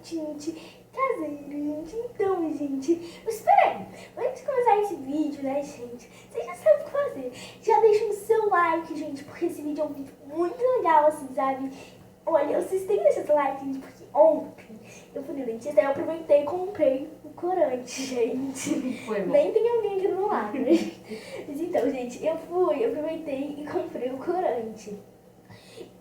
tint caseiro, gente. Então, gente, mas espera aí. Antes de começar esse vídeo, né, gente, vocês já sabem o que fazer. Já deixa o seu like, gente, porque esse vídeo é um vídeo muito legal, assim, sabe? Olha, vocês têm que deixar seu like, gente, porque ontem eu fui no dentista, aí eu aproveitei e comprei o corante, gente. Foi bom. Nem tem alguém aqui do meu lado, né? Mas então, gente, eu aproveitei e comprei o corante.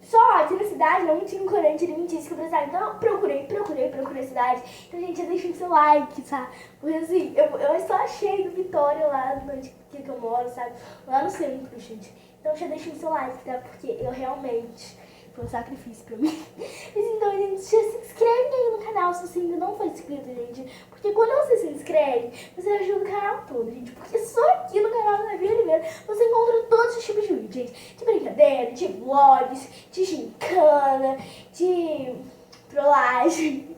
Só que na cidade não tinha um corante alimentício que eu precisava. Então eu procurei a cidade. Então, gente, já deixa o seu like, sabe? Porque assim, eu só achei no Vitória lá onde que eu moro, sabe? Lá no centro, gente. Então já deixa o seu like, tá? Porque eu realmente... foi um sacrifício pra mim. Mas então, gente, já se inscreve aí no canal se você ainda não for inscrito, gente. Porque quando você se inscreve, você ajuda o canal todo, gente. Porque só aqui no canal da Via Oliveira você encontra todos os tipos de vídeos, gente. De brincadeira, de vlogs, de gincana, de trollagem,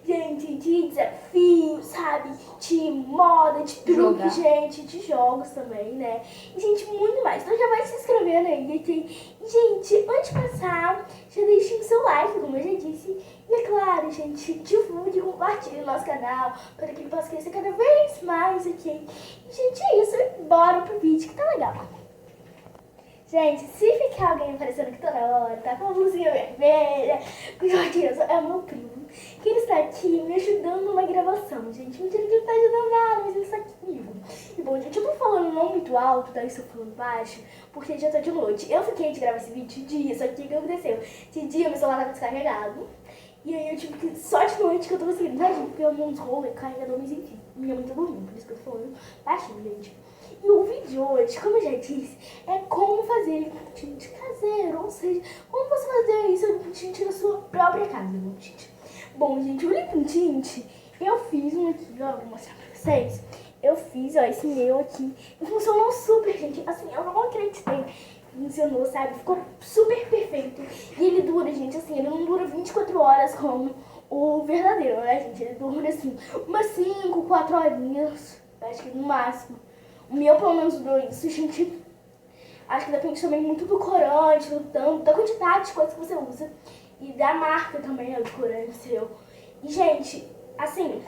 gente, de desafio, sabe? De moda, de truque, gente, de jogos também, né? E, gente, muito mais. Então já vai se inscrevendo aí aqui. E, gente, antes de passar, já deixe o seu like, como eu já disse. E é claro, gente, divulgue e compartilhe o nosso canal para que ele possa crescer cada vez mais aqui. E, gente, é isso. Bora pro vídeo que tá legal. Gente, se ficar alguém aparecendo aqui toda hora, tá com a blusinha vermelha, com o Jorginho, é o meu primo, que ele está aqui me ajudando numa gravação, gente. Mentira que ele não tá ajudando nada, mas ele está aqui comigo. E bom, gente, eu tô falando não muito alto, tá? Estou falando baixo, porque já tá de noite. Eu fiquei de gravar esse vídeo de dia, só que o que aconteceu? De dia meu celular tava descarregado, e aí eu tive que, só de noite que eu tô conseguindo, tá, gente? Porque eu não enrolo carregador, mas enfim, minha mãe tá dormindo, por isso que eu tô falando baixinho, gente. E o vídeo de hoje, como eu já disse, é como fazer tint caseiro, ou seja, como você fazer isso com tint na sua própria casa, bom, gente. Bom, gente, o lip tint, eu fiz um aqui, ó, vou mostrar pra vocês. Eu fiz, ó, esse meu aqui, e funcionou super, gente, assim, eu não acreditei. Funcionou, sabe? Ficou super perfeito. E ele dura, gente, assim, ele não dura 24 horas como o verdadeiro, né, gente? Ele dura, assim, umas 5, 4 horinhas, acho que no máximo. O meu, pelo menos, durou isso, gente. Acho que depende também muito do corante, do tanto, da quantidade de coisa que você usa. E da marca também, né, do corante seu. E, gente, assim,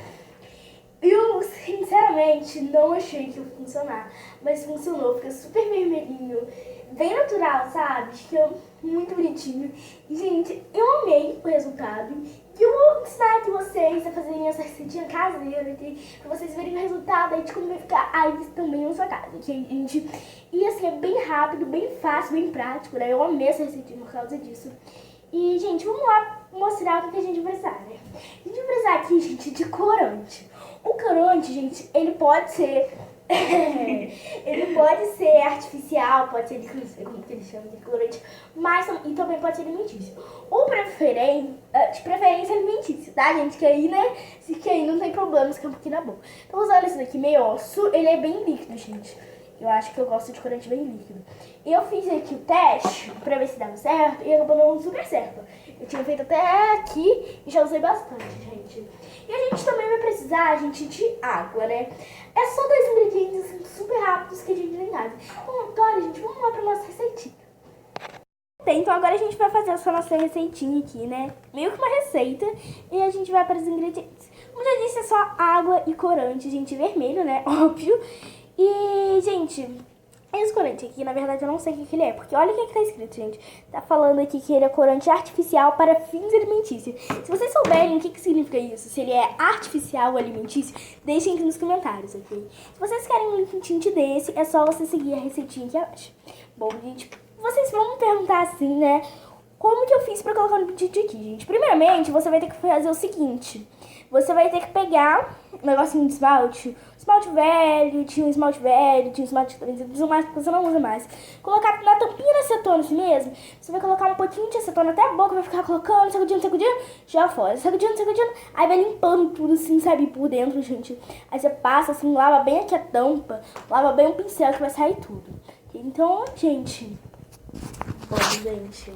eu, sinceramente, não achei que ia funcionar. Mas funcionou, fica super vermelhinho, bem natural, sabe? Fica muito bonitinho. E, gente, eu amei o resultado. E eu vou ensinar aqui vocês a fazerem essa receitinha caseira aqui, pra vocês verem o resultado aí de como vai ficar aí também na sua casa, ok, gente? E assim, é bem rápido, bem fácil, bem prático, né? Eu amei essa receitinha por causa disso. E, gente, vamos lá mostrar o que a gente vai precisar, né? A gente vai precisar aqui, gente, de corante. O corante, gente, ele pode ser... ele pode ser artificial, pode ser de como que eles chamam de corante, mas e também pode ser alimentício. Ou de preferência alimentício, tá, gente? Que aí, né, que aí não tem problemas com um pouquinho na boca. Então, usando esse daqui meio osso, ele é bem líquido, gente. Eu acho que eu gosto de corante bem líquido. E eu fiz aqui o teste pra ver se dava certo e acabou dando super certo. Eu tinha feito até aqui e já usei bastante, gente. E a gente também vai precisar, gente, de água, né? É só 2 ingredientes assim, super rápidos que a gente tem em casa. Então, agora, gente, vamos lá pra nossa receitinha. Então agora a gente vai fazer essa nossa receitinha aqui, né? Meio que uma receita. E a gente vai para os ingredientes. Como já disse, é só água e corante, gente, vermelho, né? Óbvio. E, gente, esse corante aqui, na verdade, eu não sei o que ele é. Porque olha o que tá escrito, gente. Tá falando aqui que ele é corante artificial para fins alimentícios. Se vocês souberem o que significa isso, se ele é artificial ou alimentício, deixem aqui nos comentários, ok? Se vocês querem um lip tint desse, é só você seguir a receitinha aqui abaixo. Bom, gente, vocês vão me perguntar assim, né? Como que eu fiz pra colocar o lip tint aqui, gente? Primeiramente, você vai ter que fazer o seguinte. Você vai ter que pegar um negocinho de esmalte. Esmalte velho, tinha um esmalte velho, tinha um esmalte que você não usa mais. Colocar na tampinha da acetona assim mesmo. Você vai colocar um pouquinho de acetona até a boca, vai ficar colocando, sacudindo, já fora. Sacudindo. Aí vai limpando tudo assim, sabe, por dentro, gente. Aí você passa assim, lava bem aqui a tampa, lava bem o pincel que vai sair tudo. Então, gente... Bom, gente,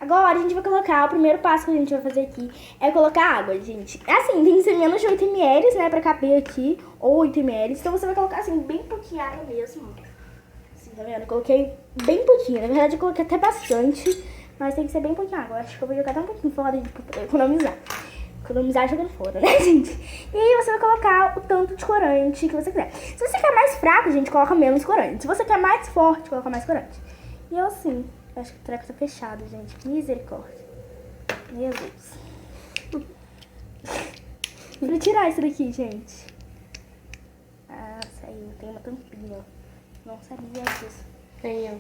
agora a gente vai colocar, o primeiro passo que a gente vai fazer aqui é colocar água, gente. É assim, tem que ser menos de 8 ml, né, pra caber aqui, ou 8 ml. Então você vai colocar assim, bem pouquinho água mesmo. Assim, tá vendo? Eu coloquei bem pouquinho, na verdade eu coloquei até bastante. Mas tem que ser bem pouquinho água. Acho que eu vou jogar até um pouquinho fora pra poder economizar. Economizar jogando fora, né, gente? E aí você vai colocar o tanto de corante que você quiser. Se você quer mais fraco, gente, coloca menos corante. Se você quer mais forte, coloca mais corante. E eu assim, acho que o treco tá fechado, gente. Misericórdia. Meu Deus. Vou tirar isso daqui, gente. Ah, saiu. Tem uma tampinha. Não sabia disso. Tem, ó.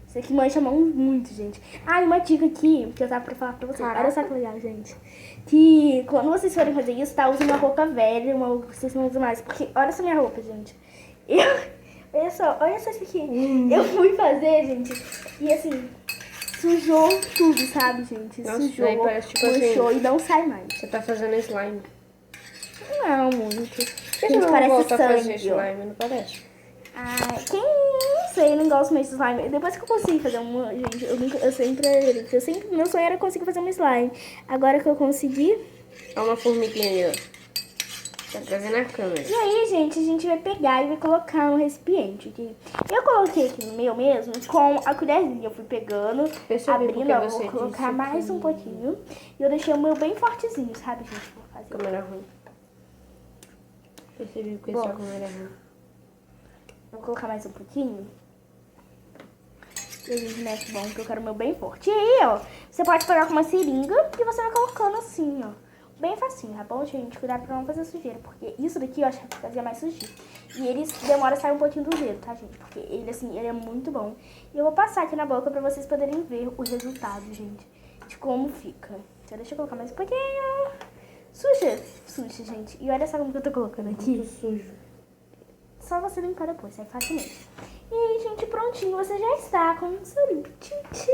Isso aqui mancha a mão muito, gente. Ah, e uma dica aqui que eu tava pra falar pra vocês. Caraca. Olha só que legal, gente. Que quando vocês forem fazer isso, tá? Usem uma roupa velha, uma roupa que vocês não usam mais. Porque olha essa minha roupa, gente. Olha só isso aqui. Eu fui fazer, gente. E assim, sujou tudo, sabe, gente? Nossa, Sujou, daí parece tipo manchou assim, e não sai mais. você tá fazendo slime. Não, muito. Por que você Gente, não parece volta a fazer sangue. slime? Não parece? Ah, não sei, não gosto mais de slime. Depois que eu consegui fazer uma, gente, eu sempre, meu sonho era conseguir fazer um slime. Agora que eu consegui. Olha uma formiguinha ali, ó. Tá trazendo a câmera. E aí, gente, a gente vai pegar e vai colocar no recipiente aqui. Eu coloquei aqui no meu mesmo com a colherzinha. Eu fui pegando, Percebi abrindo, porque ó, você vou colocar disse mais que- um pouquinho. E eu deixei o meu bem fortezinho, sabe, gente? Vou fazer. Câmera ruim. Percebi porque Bom. sua câmera é ruim. Vou colocar mais um pouquinho. E a gente mexe bom, que eu quero o meu bem forte. E aí, ó, você pode pegar com uma seringa e você vai colocando assim, ó. Bem facinho, tá bom, gente? Cuidado pra não fazer sujeira, porque isso daqui eu acho que fazia mais sujeira. E ele demora a sair um pouquinho do dedo, tá, gente? Porque ele, assim, ele é muito bom. E eu vou passar aqui na boca pra vocês poderem ver o resultado, gente, de como fica. Então, deixa eu colocar mais um pouquinho. Suja, gente. E olha só como que eu tô colocando aqui. Muito sujo. Só você limpar depois, sai facilmente. E aí, gente, prontinho, você já está com o seu limpo Tint.